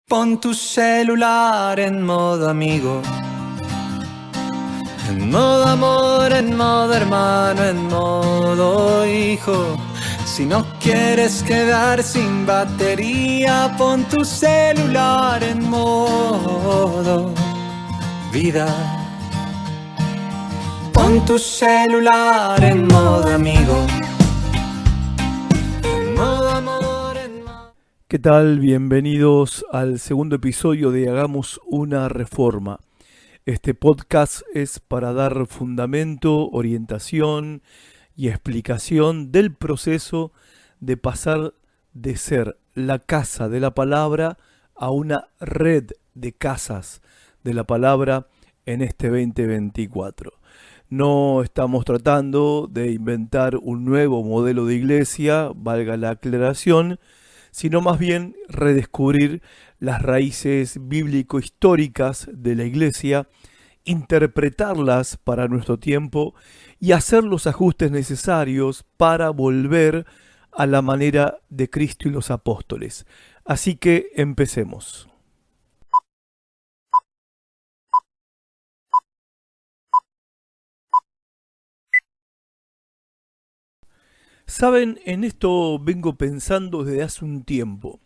Pon tu celular en modo amigo, en modo amor, en modo hermano, en modo hijo. Si no quieres quedar sin batería, pon tu celular en modo vida. Pon tu celular en modo amigo, en modo amor, en modo... ¿Qué tal? Bienvenidos al segundo episodio de Hagamos una Reforma. Este podcast es para dar fundamento, orientación y explicación del proceso de pasar de ser la casa de la palabra a una red de casas de la palabra en este 2024. No estamos tratando de inventar un nuevo modelo de iglesia, valga la aclaración, sino más bien redescubrir las raíces bíblico-históricas de la Iglesia, interpretarlas para nuestro tiempo y hacer los ajustes necesarios para volver a la manera de Cristo y los apóstoles. Así que empecemos. Saben, en esto vengo pensando desde hace un tiempo.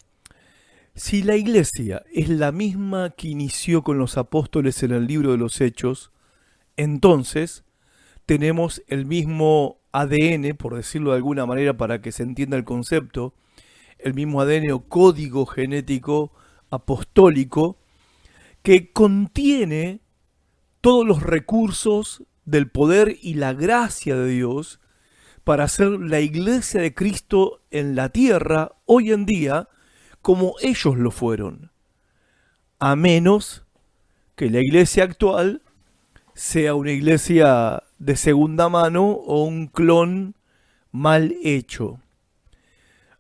Si la iglesia es la misma que inició con los apóstoles en el libro de los Hechos, entonces tenemos el mismo ADN, por decirlo de alguna manera para que se entienda el concepto, el mismo ADN o código genético apostólico que contiene todos los recursos del poder y la gracia de Dios para hacer la iglesia de Cristo en la tierra hoy en día como ellos lo fueron, a menos que la iglesia actual sea una iglesia de segunda mano o un clon mal hecho.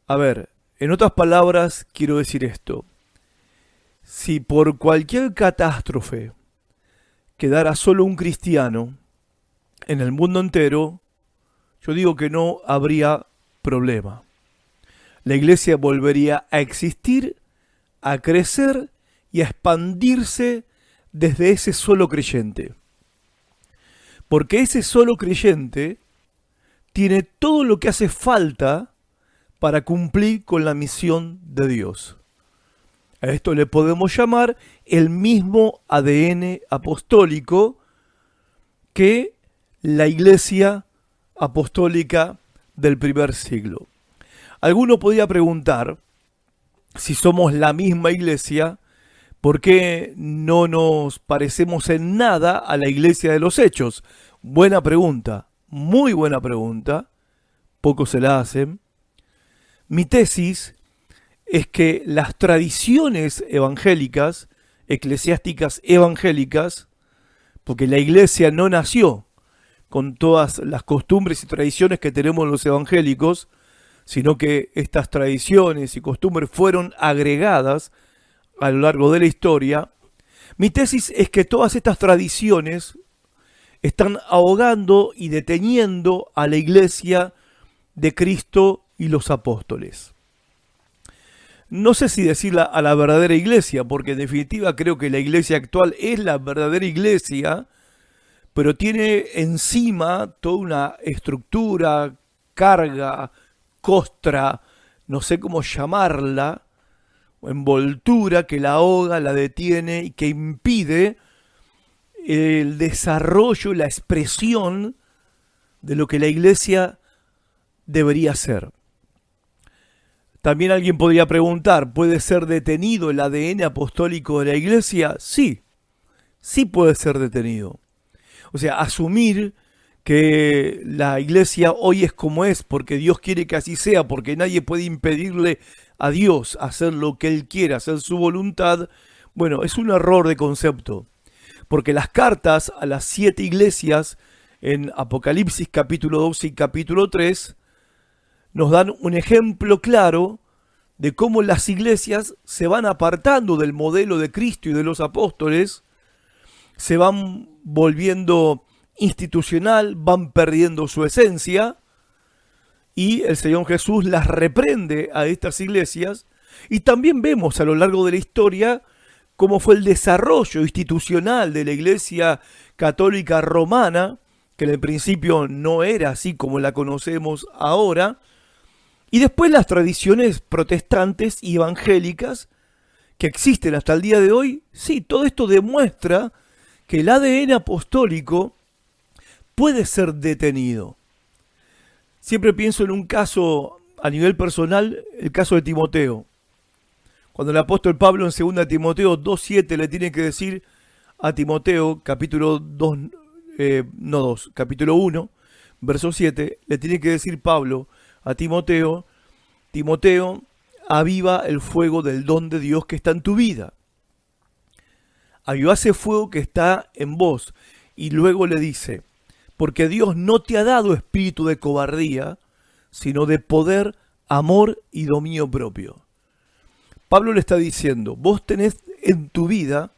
A ver, en otras palabras quiero decir esto: si por cualquier catástrofe quedara solo un cristiano en el mundo entero, yo digo que no habría problema. La iglesia volvería a existir, a crecer y a expandirse desde ese solo creyente. Porque ese solo creyente tiene todo lo que hace falta para cumplir con la misión de Dios. A esto le podemos llamar el mismo ADN apostólico que la iglesia apostólica del primer siglo. Alguno podría preguntar, si somos la misma iglesia, ¿por qué no nos parecemos en nada a la iglesia de los Hechos? Buena pregunta, muy buena pregunta, pocos se la hacen. Mi tesis es que las tradiciones evangélicas, eclesiásticas evangélicas, porque la iglesia no nació con todas las costumbres y tradiciones que tenemos los evangélicos, sino que estas tradiciones y costumbres fueron agregadas a lo largo de la historia. Mi tesis es que todas estas tradiciones están ahogando y deteniendo a la iglesia de Cristo y los apóstoles. No sé si decirla a la verdadera iglesia, porque en definitiva creo que la iglesia actual es la verdadera iglesia, pero tiene encima toda una estructura, carga, costra, no sé cómo llamarla, envoltura que la ahoga, la detiene y que impide el desarrollo, la expresión de lo que la iglesia debería ser. También alguien podría preguntar, ¿puede ser detenido el ADN apostólico de la iglesia? Sí, sí puede ser detenido. O sea, asumir que la iglesia hoy es como es porque Dios quiere que así sea, porque nadie puede impedirle a Dios hacer lo que Él quiere, hacer su voluntad, bueno, es un error de concepto. Porque las cartas a las 7 iglesias en Apocalipsis capítulo 2 y capítulo 3 nos dan un ejemplo claro de cómo las iglesias se van apartando del modelo de Cristo y de los apóstoles, se van volviendo institucional, van perdiendo su esencia, y el Señor Jesús las reprende a estas iglesias Y también vemos a lo largo de la historia cómo fue el desarrollo institucional de la Iglesia Católica Romana, que en el principio no era así como la conocemos ahora, y después las tradiciones protestantes y evangélicas que existen hasta el día de hoy. Sí, todo esto demuestra que el ADN apostólico puede ser detenido. Siempre pienso en un caso a nivel personal, el caso de Timoteo. Cuando el apóstol Pablo en 2 Timoteo 2:7 le tiene que decir a Timoteo, capítulo 1, verso 7, le tiene que decir Pablo a Timoteo: Timoteo, aviva el fuego del don de Dios que está en tu vida. Aviva ese fuego que está en vos. Y luego le dice: porque Dios no te ha dado espíritu de cobardía, sino de poder, amor y dominio propio. Pablo le está diciendo: vos tenés en tu vida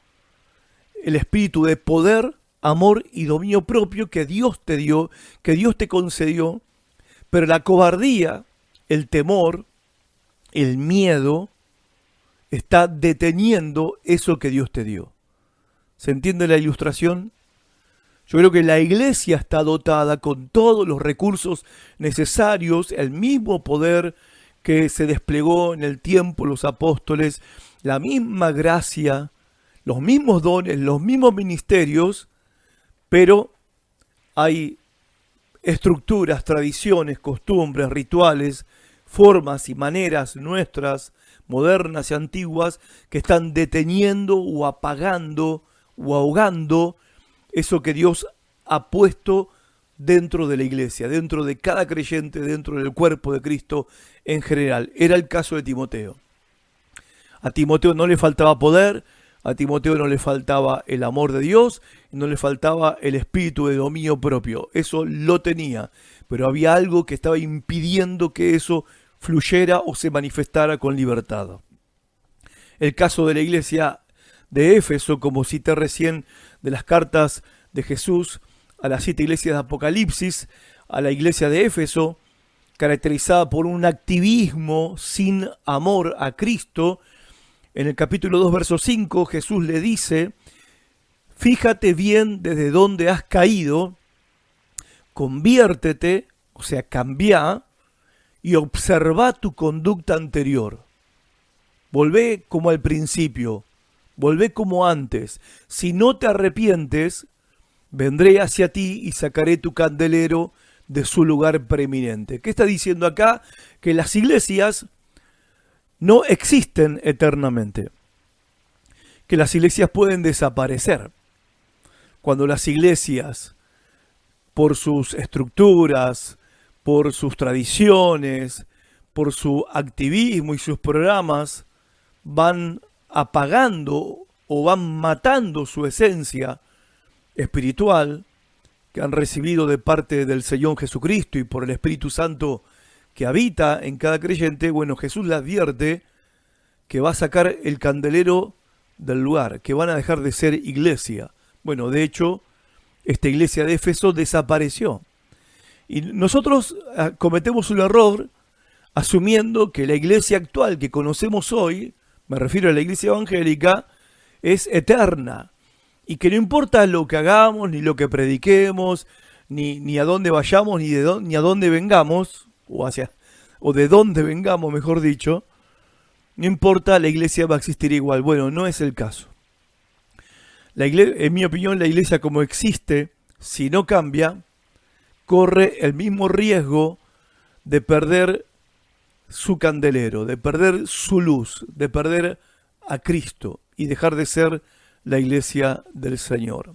el espíritu de poder, amor y dominio propio que Dios te dio, que Dios te concedió, pero la cobardía, el temor, el miedo, está deteniendo eso que Dios te dio. ¿Se entiende la ilustración? Yo creo que la iglesia está dotada con todos los recursos necesarios, el mismo poder que se desplegó en el tiempo los apóstoles, la misma gracia, los mismos dones, los mismos ministerios, pero hay estructuras, tradiciones, costumbres, rituales, formas y maneras nuestras, modernas y antiguas, que están deteniendo o apagando o ahogando eso que Dios ha puesto dentro de la iglesia, dentro de cada creyente, dentro del cuerpo de Cristo en general. Era el caso de Timoteo. A Timoteo no le faltaba poder, a Timoteo no le faltaba el amor de Dios, no le faltaba el espíritu de dominio propio. Eso lo tenía, pero había algo que estaba impidiendo que eso fluyera o se manifestara con libertad. El caso de la iglesia de Éfeso, como cité recién de las cartas de Jesús a las 7 iglesias de Apocalipsis, a la iglesia de Éfeso, caracterizada por un activismo sin amor a Cristo. En el capítulo 2, verso 5, Jesús le dice: fíjate bien desde dónde has caído, conviértete, o sea, cambia, y observa tu conducta anterior. Volvé como al principio, volvé como antes. Si no te arrepientes, vendré hacia ti y sacaré tu candelero de su lugar preeminente. ¿Qué está diciendo acá? Que las iglesias no existen eternamente, que las iglesias pueden desaparecer. Cuando las iglesias, por sus estructuras, por sus tradiciones, por su activismo y sus programas, van apagando o van matando su esencia espiritual que han recibido de parte del Señor Jesucristo y por el Espíritu Santo que habita en cada creyente, bueno, Jesús le advierte que va a sacar el candelero del lugar, que van a dejar de ser iglesia. Bueno, de hecho, esta iglesia de Éfeso desapareció. Y nosotros cometemos un error asumiendo que la iglesia actual que conocemos hoy, me refiero a la iglesia evangélica, es eterna. Y que no importa lo que hagamos, ni lo que prediquemos, ni a dónde vayamos, ni a dónde vengamos, o de dónde vengamos, mejor dicho, no importa, la iglesia va a existir igual. Bueno, no es el caso. En mi opinión, la iglesia como existe, si no cambia, corre el mismo riesgo de perder su candelero, de perder su luz, de perder a Cristo y dejar de ser la iglesia del Señor.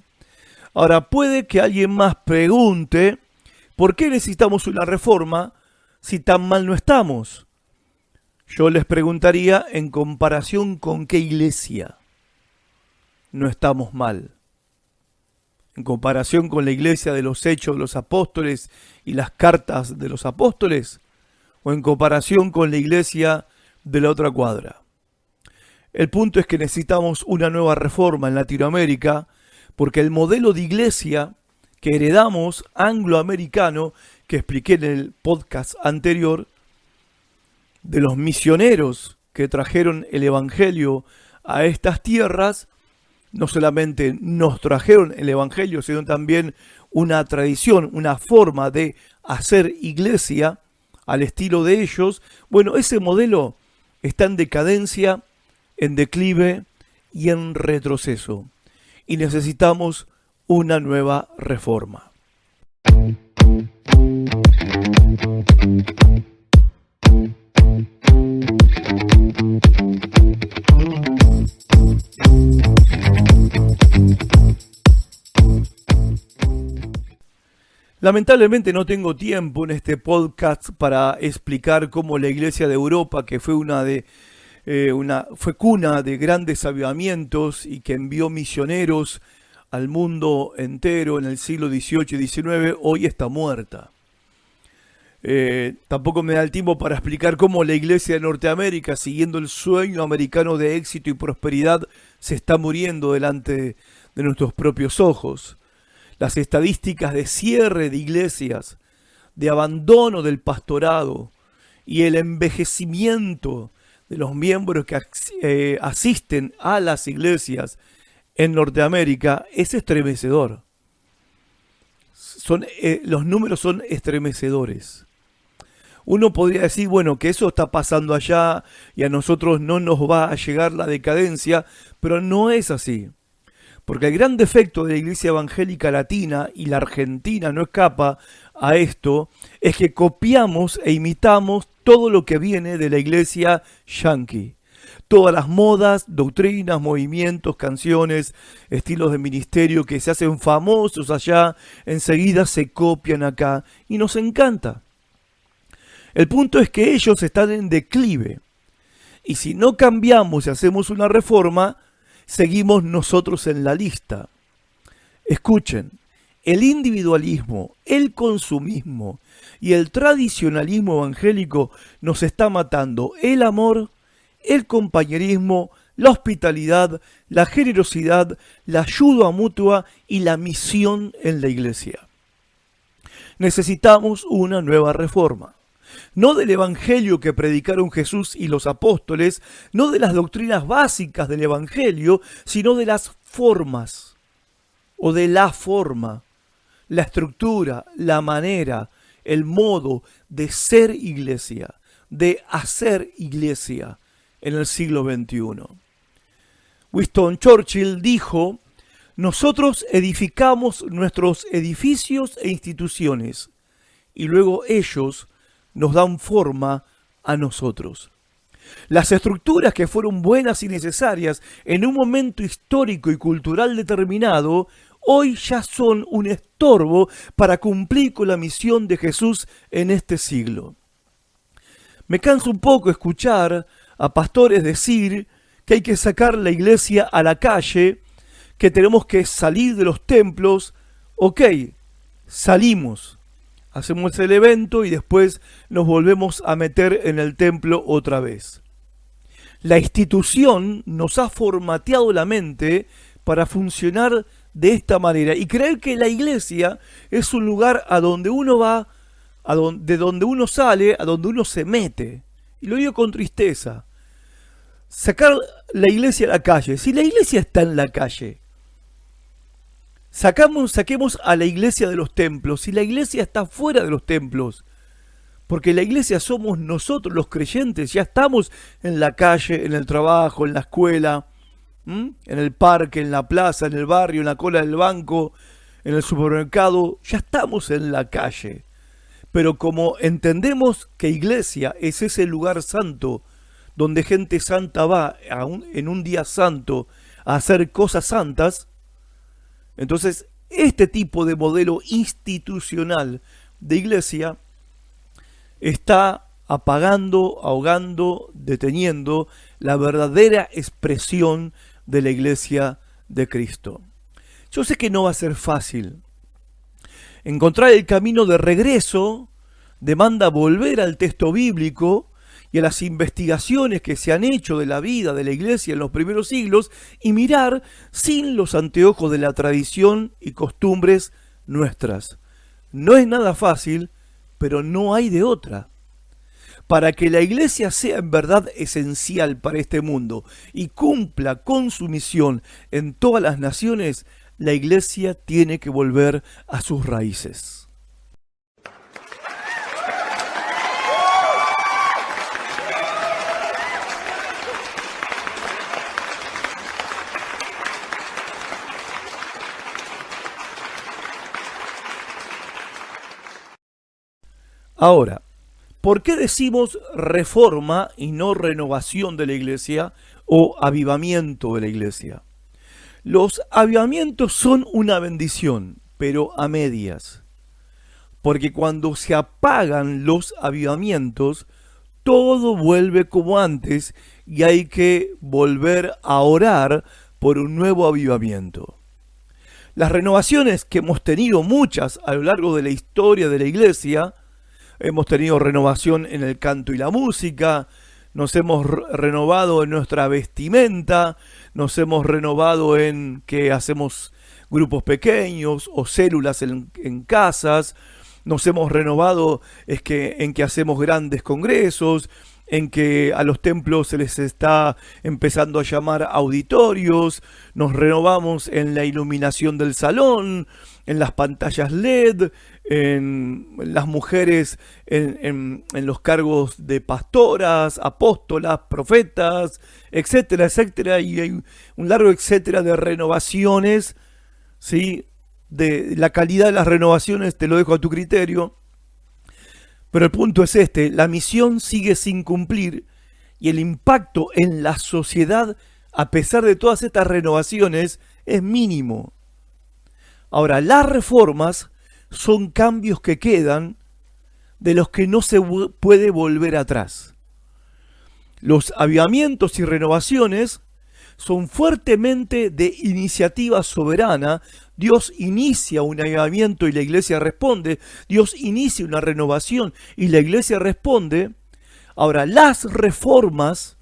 Ahora, puede que alguien más pregunte: ¿por qué necesitamos una reforma si tan mal no estamos? Yo les preguntaría: ¿en comparación con qué iglesia no estamos mal? ¿En comparación con la iglesia de los Hechos de los Apóstoles y las cartas de los apóstoles? ¿O en comparación con la iglesia de la otra cuadra? El punto es que necesitamos una nueva reforma en Latinoamérica, porque el modelo de iglesia que heredamos angloamericano, que expliqué en el podcast anterior, de los misioneros que trajeron el Evangelio a estas tierras, no solamente nos trajeron el Evangelio, sino también una tradición, una forma de hacer iglesia al estilo de ellos. Bueno, ese modelo está en decadencia, en declive y en retroceso. Y necesitamos una nueva reforma. Lamentablemente no tengo tiempo en este podcast para explicar cómo la Iglesia de Europa, que fue fue cuna de grandes avivamientos y que envió misioneros al mundo entero en el siglo XVIII y XIX, hoy está muerta. Tampoco me da el tiempo para explicar cómo la Iglesia de Norteamérica, siguiendo el sueño americano de éxito y prosperidad, se está muriendo delante de nuestros propios ojos. Las estadísticas de cierre de iglesias, de abandono del pastorado y el envejecimiento de los miembros que asisten a las iglesias en Norteamérica es estremecedor. Los números son estremecedores. Uno podría decir, bueno, que eso está pasando allá y a nosotros no nos va a llegar la decadencia, pero no es así. Porque el gran defecto de la Iglesia Evangélica Latina, y la Argentina no escapa a esto, es que copiamos e imitamos todo lo que viene de la Iglesia yanqui. Todas las modas, doctrinas, movimientos, canciones, estilos de ministerio que se hacen famosos allá, enseguida se copian acá y nos encanta. El punto es que ellos están en declive. Y si no cambiamos y hacemos una reforma, seguimos nosotros en la lista. Escuchen, el individualismo, el consumismo y el tradicionalismo evangélico nos está matando el amor, el compañerismo, la hospitalidad, la generosidad, la ayuda mutua y la misión en la iglesia. Necesitamos una nueva reforma. No del evangelio que predicaron Jesús y los apóstoles, no de las doctrinas básicas del evangelio, sino de las formas, o de la forma, la estructura, la manera, el modo de ser iglesia, de hacer iglesia en el siglo XXI. Winston Churchill dijo: nosotros edificamos nuestros edificios e instituciones, y luego ellos nos dan forma a nosotros. Las estructuras que fueron buenas y necesarias en un momento histórico y cultural determinado, hoy ya son un estorbo para cumplir con la misión de Jesús en este siglo. Me cansa un poco escuchar a pastores decir que hay que sacar la iglesia a la calle, que tenemos que salir de los templos. Ok, salimos. Hacemos el evento y después nos volvemos a meter en el templo otra vez. La institución nos ha formateado la mente para funcionar de esta manera y creer que la iglesia es un lugar a donde uno va, de donde uno sale, a donde uno se mete. Y lo digo con tristeza. Sacar la iglesia a la calle. Si la iglesia está en la calle, saquemos a la iglesia de los templos, si la iglesia está fuera de los templos, porque la iglesia somos nosotros los creyentes, ya estamos en la calle, en el trabajo, en la escuela, en el parque, en la plaza, en el barrio, en la cola del banco, en el supermercado, ya estamos en la calle. Pero como entendemos que iglesia es ese lugar santo, donde gente santa va en un día santo a hacer cosas santas, entonces este tipo de modelo institucional de iglesia está apagando, ahogando, deteniendo la verdadera expresión de la iglesia de Cristo. Yo sé que no va a ser fácil. Encontrar el camino de regreso demanda volver al texto bíblico y a las investigaciones que se han hecho de la vida de la iglesia en los primeros siglos y mirar sin los anteojos de la tradición y costumbres nuestras. No es nada fácil, pero no hay de otra. para que la iglesia sea en verdad esencial para este mundo y cumpla con su misión en todas las naciones, la iglesia tiene que volver a sus raíces. Ahora, ¿por qué decimos reforma y no renovación de la iglesia o avivamiento de la iglesia? Los avivamientos son una bendición, pero a medias. Porque cuando se apagan los avivamientos, todo vuelve como antes y hay que volver a orar por un nuevo avivamiento. Las renovaciones que hemos tenido, muchas a lo largo de la historia de la iglesia, hemos tenido renovación en el canto y la música, nos hemos renovado en nuestra vestimenta, nos hemos renovado en que hacemos grupos pequeños o células en casas, nos hemos renovado en que hacemos grandes congresos, en que a los templos se les está empezando a llamar auditorios, nos renovamos en la iluminación del salón, en las pantallas LED, en las mujeres en los cargos de pastoras, apóstolas, profetas, etcétera, etcétera, y hay un largo etcétera de renovaciones, ¿sí? De la calidad de las renovaciones te lo dejo a tu criterio, pero el punto es este: la misión sigue sin cumplir y el impacto en la sociedad, a pesar de todas estas renovaciones, es mínimo. Ahora, las reformas son cambios que quedan de los que no se puede volver atrás. Los avivamientos y renovaciones son fuertemente de iniciativa soberana. Dios inicia un avivamiento y la iglesia responde. Dios inicia una renovación y la iglesia responde. Ahora, las reformas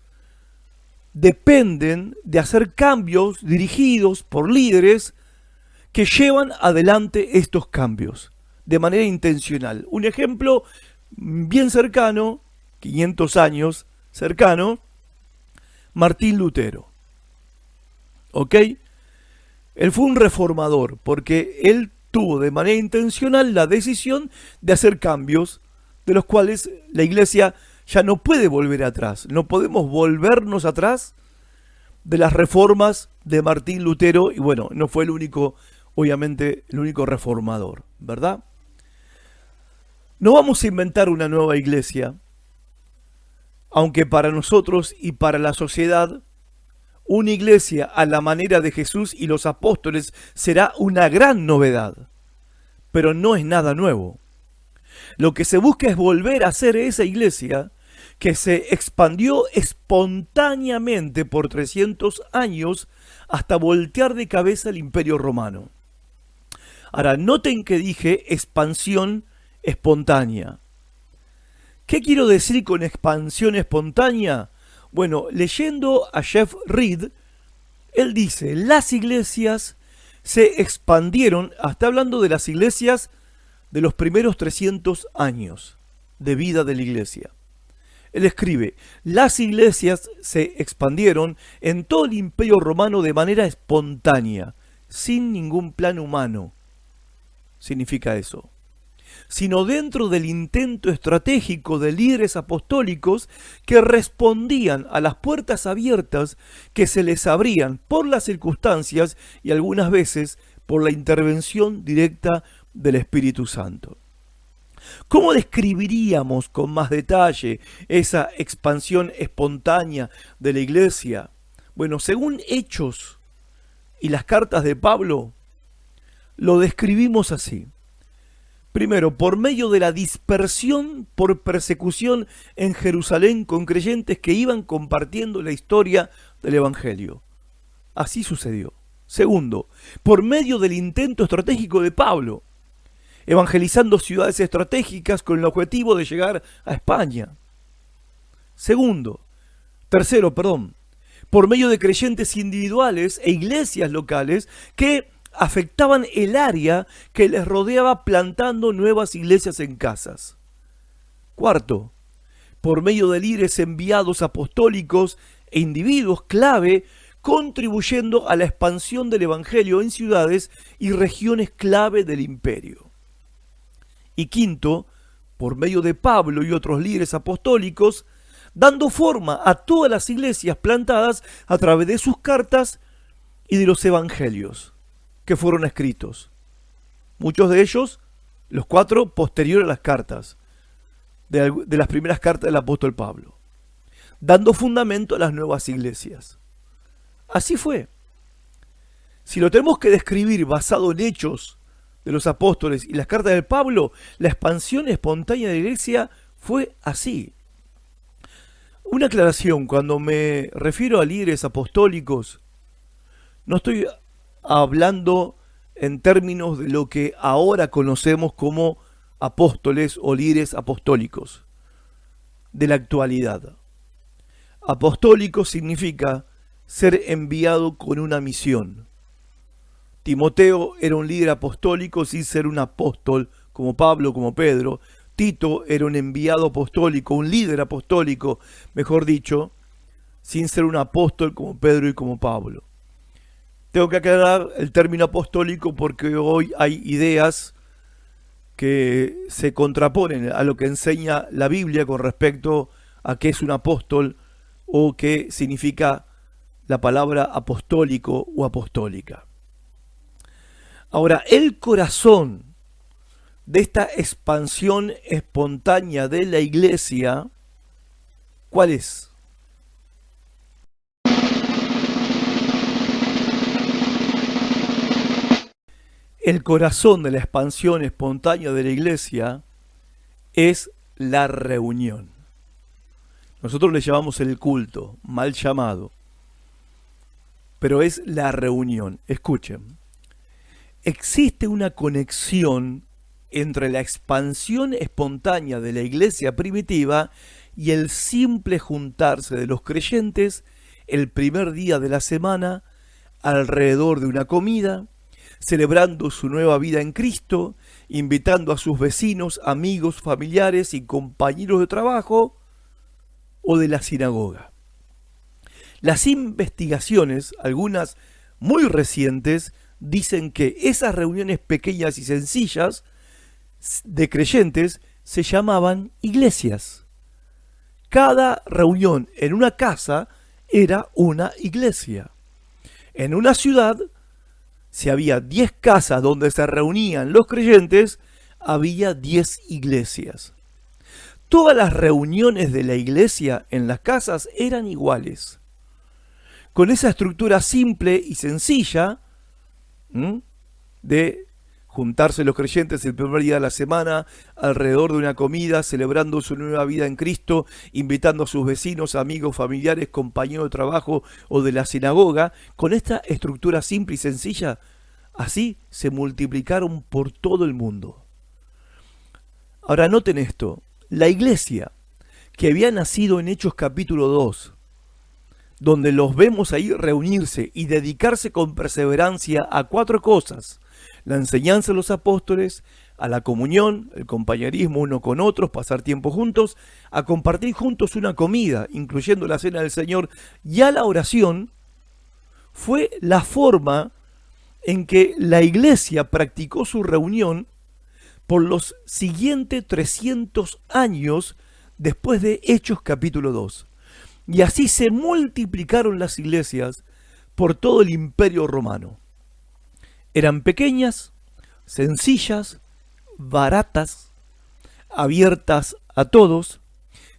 dependen de hacer cambios dirigidos por líderes que llevan adelante estos cambios de manera intencional. Un ejemplo bien cercano, 500 años cercano, Martín Lutero. ¿Ok? Él fue un reformador porque él tuvo de manera intencional la decisión de hacer cambios de los cuales la iglesia ya no puede volver atrás. No podemos volvernos atrás de las reformas de Martín Lutero, y bueno, no fue el único, obviamente, el único reformador, ¿verdad? No vamos a inventar una nueva iglesia, aunque para nosotros y para la sociedad, una iglesia a la manera de Jesús y los apóstoles será una gran novedad, pero no es nada nuevo. Lo que se busca es volver a ser esa iglesia que se expandió espontáneamente por 300 años hasta voltear de cabeza el Imperio Romano. Ahora, noten que dije expansión espontánea. ¿Qué quiero decir con expansión espontánea? Bueno, leyendo a Jeff Reed, él dice, las iglesias se expandieron, está hablando de las iglesias de los primeros 300 años de vida de la iglesia. Él escribe, las iglesias se expandieron en todo el Imperio Romano de manera espontánea, sin ningún plan humano. Significa eso. Sino dentro del intento estratégico de líderes apostólicos que respondían a las puertas abiertas que se les abrían por las circunstancias y algunas veces por la intervención directa del Espíritu Santo. ¿Cómo describiríamos con más detalle esa expansión espontánea de la iglesia? Bueno, según Hechos y las cartas de Pablo, lo describimos así. Primero, por medio de la dispersión por persecución en Jerusalén con creyentes que iban compartiendo la historia del Evangelio. Así sucedió. Segundo, por medio del intento estratégico de Pablo, evangelizando ciudades estratégicas con el objetivo de llegar a España. Tercero, por medio de creyentes individuales e iglesias locales que afectaban el área que les rodeaba plantando nuevas iglesias en casas. Cuarto, por medio de líderes enviados apostólicos e individuos clave, contribuyendo a la expansión del Evangelio en ciudades y regiones clave del imperio. Y quinto, por medio de Pablo y otros líderes apostólicos, dando forma a todas las iglesias plantadas a través de sus cartas y de los evangelios que fueron escritos. Muchos de ellos, los 4, posteriores a las cartas, de las primeras cartas del apóstol Pablo, dando fundamento a las nuevas iglesias. Así fue. Si lo tenemos que describir basado en hechos de los apóstoles y las cartas de Pablo, la expansión espontánea de la iglesia fue así. Una aclaración: cuando me refiero a líderes apostólicos, no estoy hablando en términos de lo que ahora conocemos como apóstoles o líderes apostólicos de la actualidad. Apostólico significa ser enviado con una misión. Timoteo era un líder apostólico sin ser un apóstol como Pablo, como Pedro. Tito era un enviado apostólico, un líder apostólico, mejor dicho, sin ser un apóstol como Pedro y como Pablo. Tengo que aclarar el término apostólico porque hoy hay ideas que se contraponen a lo que enseña la Biblia con respecto a qué es un apóstol o qué significa la palabra apostólico o apostólica. Ahora, el corazón de esta expansión espontánea de la iglesia, ¿cuál es? El corazón de la expansión espontánea de la iglesia es la reunión. Nosotros le llamamos el culto, mal llamado, pero es la reunión. Escuchen, existe una conexión entre la expansión espontánea de la iglesia primitiva y el simple juntarse de los creyentes el primer día de la semana alrededor de una comida, celebrando su nueva vida en Cristo, invitando a sus vecinos, amigos, familiares y compañeros de trabajo o de la sinagoga. Las investigaciones, algunas muy recientes, dicen que esas reuniones pequeñas y sencillas de creyentes se llamaban iglesias. Cada reunión en una casa era una iglesia. En una ciudad, si había 10 casas donde se reunían los creyentes, había 10 iglesias. Todas las reuniones de la iglesia en las casas eran iguales. Con esa estructura simple y sencilla de juntarse los creyentes el primer día de la semana alrededor de una comida, celebrando su nueva vida en Cristo, invitando a sus vecinos, amigos, familiares, compañeros de trabajo o de la sinagoga, con esta estructura simple y sencilla, así se multiplicaron por todo el mundo. Ahora noten esto, la iglesia que había nacido en Hechos capítulo 2, donde los vemos ahí reunirse y dedicarse con perseverancia a 4 cosas: la enseñanza de los apóstoles, a la comunión, el compañerismo uno con otros, pasar tiempo juntos, a compartir juntos una comida, incluyendo la cena del Señor, y a la oración, fue la forma en que la iglesia practicó su reunión por los siguientes 300 años después de Hechos capítulo 2. Y así se multiplicaron las iglesias por todo el imperio romano. Eran pequeñas, sencillas, baratas, abiertas a todos,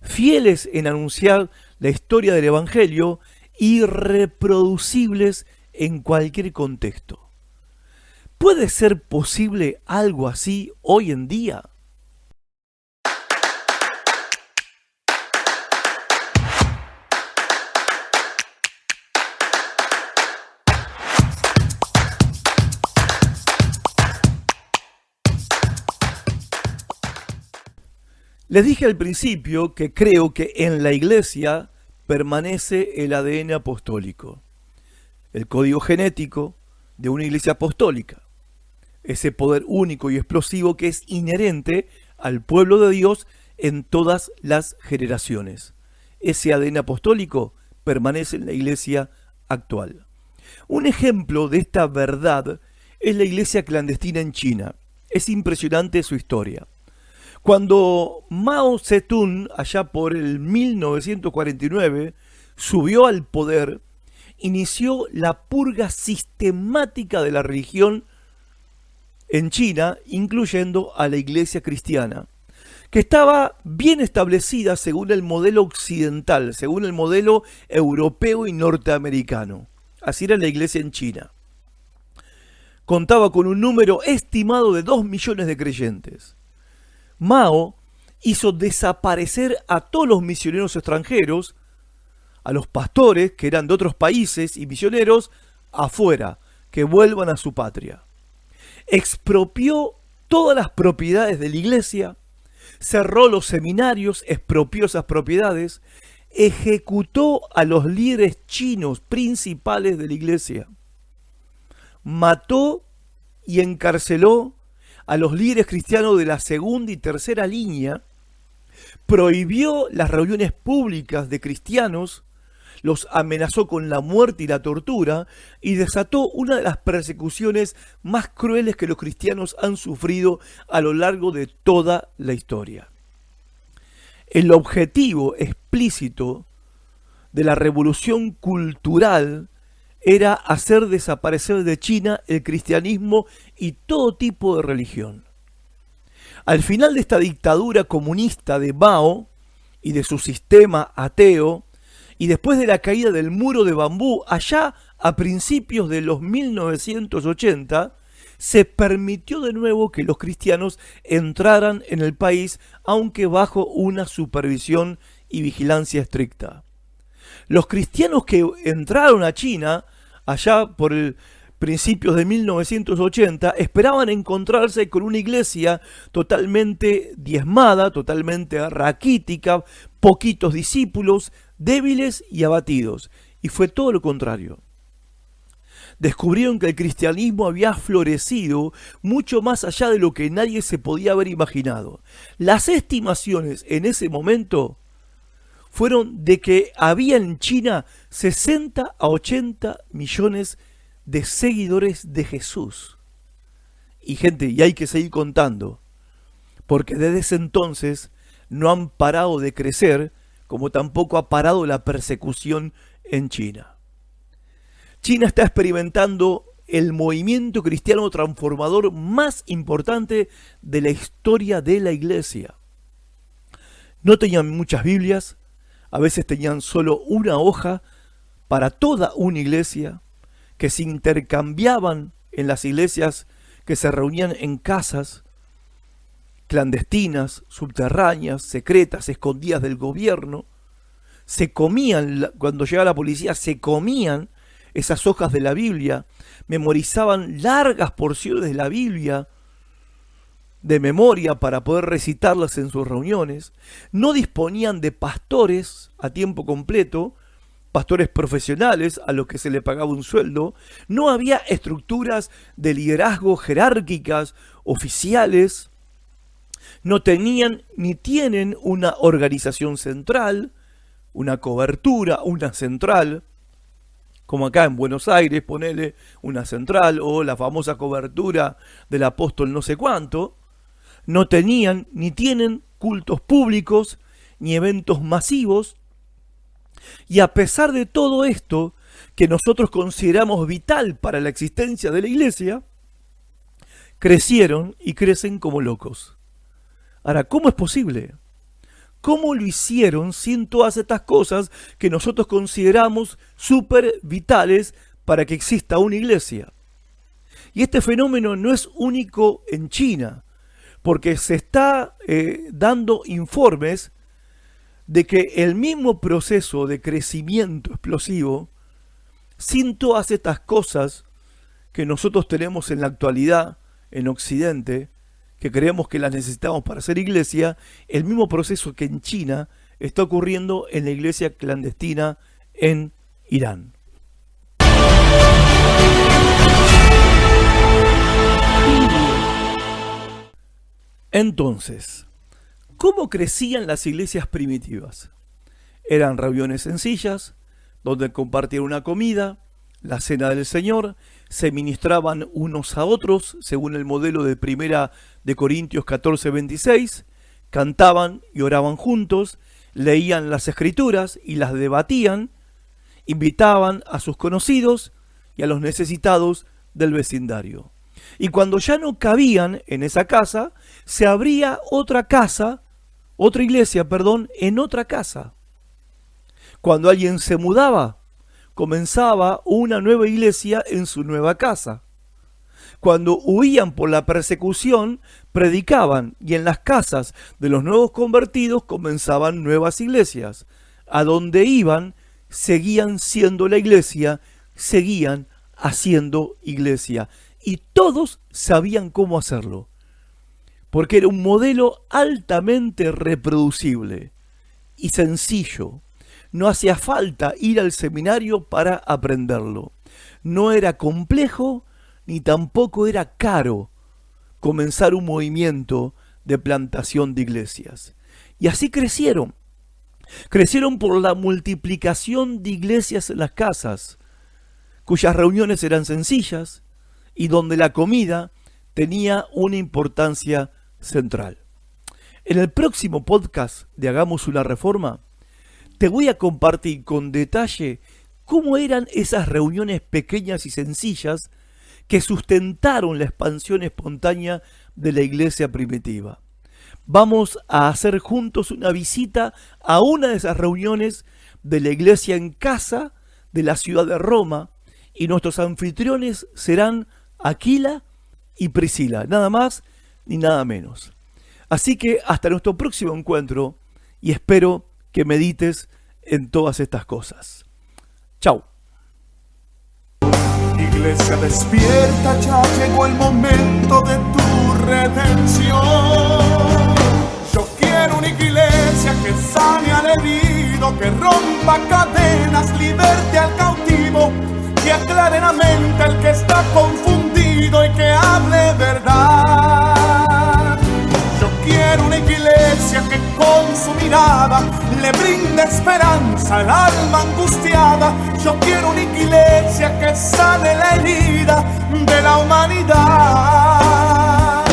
fieles en anunciar la historia del Evangelio y reproducibles en cualquier contexto. ¿Puede ser posible algo así hoy en día? Les dije al principio que creo que en la iglesia permanece el ADN apostólico, el código genético de una iglesia apostólica, ese poder único y explosivo que es inherente al pueblo de Dios en todas las generaciones. Ese ADN apostólico permanece en la iglesia actual. Un ejemplo de esta verdad es la iglesia clandestina en China. Es impresionante su historia. Cuando Mao Zedong, allá por el 1949, subió al poder, inició la purga sistemática de la religión en China, incluyendo a la iglesia cristiana, que estaba bien establecida según el modelo occidental, según el modelo europeo y norteamericano. Así era la iglesia en China. Contaba con un número estimado de 2 millones de creyentes. Mao hizo desaparecer a todos los misioneros extranjeros, a los pastores que eran de otros países y misioneros afuera, que vuelvan a su patria. Expropió todas las propiedades de la iglesia, cerró los seminarios, expropió esas propiedades, ejecutó a los líderes chinos principales de la iglesia, mató y encarceló a los líderes cristianos de la segunda y tercera línea, prohibió las reuniones públicas de cristianos, los amenazó con la muerte y la tortura y desató una de las persecuciones más crueles que los cristianos han sufrido a lo largo de toda la historia. El objetivo explícito de la revolución cultural era hacer desaparecer de China el cristianismo y todo tipo de religión. Al final de esta dictadura comunista de Mao y de su sistema ateo, y después de la caída del muro de bambú allá a principios de los 1980, se permitió de nuevo que los cristianos entraran en el país, aunque bajo una supervisión y vigilancia estricta. Los cristianos que entraron a China allá por el principios de 1980 esperaban encontrarse con una iglesia totalmente diezmada, totalmente raquítica, poquitos discípulos, débiles y abatidos. Y fue todo lo contrario. Descubrieron que el cristianismo había florecido mucho más allá de lo que nadie se podía haber imaginado. Las estimaciones en ese momento fueron de que había en China 60 a 80 millones de seguidores de Jesús. Y gente, y hay que seguir contando, porque desde ese entonces no han parado de crecer, como tampoco ha parado la persecución en China. China está experimentando el movimiento cristiano transformador más importante de la historia de la iglesia. No tenían muchas Biblias, a veces tenían solo una hoja para toda una iglesia, que se intercambiaban en las iglesias, que se reunían en casas clandestinas, subterráneas, secretas, escondidas del gobierno. Se comían, cuando llegaba la policía, se comían esas hojas de la Biblia, memorizaban largas porciones de la Biblia de memoria para poder recitarlas en sus reuniones. No disponían de pastores a tiempo completo, pastores profesionales a los que se le pagaba un sueldo. No había estructuras de liderazgo jerárquicas, oficiales. No tenían ni tienen una organización central, una cobertura, una central, como acá en Buenos Aires, ponele una central, o la famosa cobertura del apóstol no sé cuánto. No tenían ni tienen cultos públicos, ni eventos masivos. Y a pesar de todo esto, que nosotros consideramos vital para la existencia de la iglesia, crecieron y crecen como locos. Ahora, ¿cómo es posible? ¿Cómo lo hicieron sin todas estas cosas que nosotros consideramos súper vitales para que exista una iglesia? Y este fenómeno no es único en China, porque se está dando informes de que el mismo proceso de crecimiento explosivo, sin todas estas cosas que nosotros tenemos en la actualidad en Occidente, que creemos que las necesitamos para ser iglesia, el mismo proceso que en China está ocurriendo en la iglesia clandestina en Irán. Entonces, ¿Cómo crecían las iglesias primitivas? Eran reuniones sencillas, donde compartían una comida, la cena del Señor, se ministraban unos a otros, según el modelo de 1 de Corintios 14:26, cantaban y oraban juntos, leían las Escrituras y las debatían, invitaban a sus conocidos y a los necesitados del vecindario. Y cuando ya no cabían en esa casa, se abría otra iglesia, en otra casa. Cuando alguien se mudaba, comenzaba una nueva iglesia en su nueva casa. Cuando huían por la persecución, predicaban, y en las casas de los nuevos convertidos comenzaban nuevas iglesias. A donde iban, seguían siendo la iglesia, seguían haciendo iglesia. Y todos sabían cómo hacerlo, porque era un modelo altamente reproducible y sencillo. No hacía falta ir al seminario para aprenderlo. No era complejo ni tampoco era caro comenzar un movimiento de plantación de iglesias. Y así crecieron. Crecieron por la multiplicación de iglesias en las casas, cuyas reuniones eran sencillas y donde la comida tenía una importancia central. En el próximo podcast de Hagamos una Reforma, te voy a compartir con detalle cómo eran esas reuniones pequeñas y sencillas que sustentaron la expansión espontánea de la iglesia primitiva. Vamos a hacer juntos una visita a una de esas reuniones de la iglesia en casa de la ciudad de Roma, y nuestros anfitriones serán Aquila y Priscila, nada más ni nada menos. Así que hasta nuestro próximo encuentro, y espero que medites en todas estas cosas. Chao. Iglesia despierta, ya llegó el momento de tu redención. Yo quiero una iglesia que sane al herido, que rompa cadenas, liberte al cautivo, que aclare la mente al que está confundido y que hable verdad. Yo quiero una iglesia que con su mirada le brinde esperanza al alma angustiada. Yo quiero una iglesia que sane la herida de la humanidad.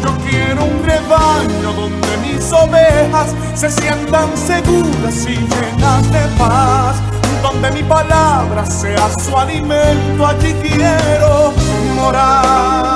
Yo quiero un rebaño donde mis ovejas se sientan seguras y llenas de paz, donde mi palabra sea su alimento, allí quiero morar.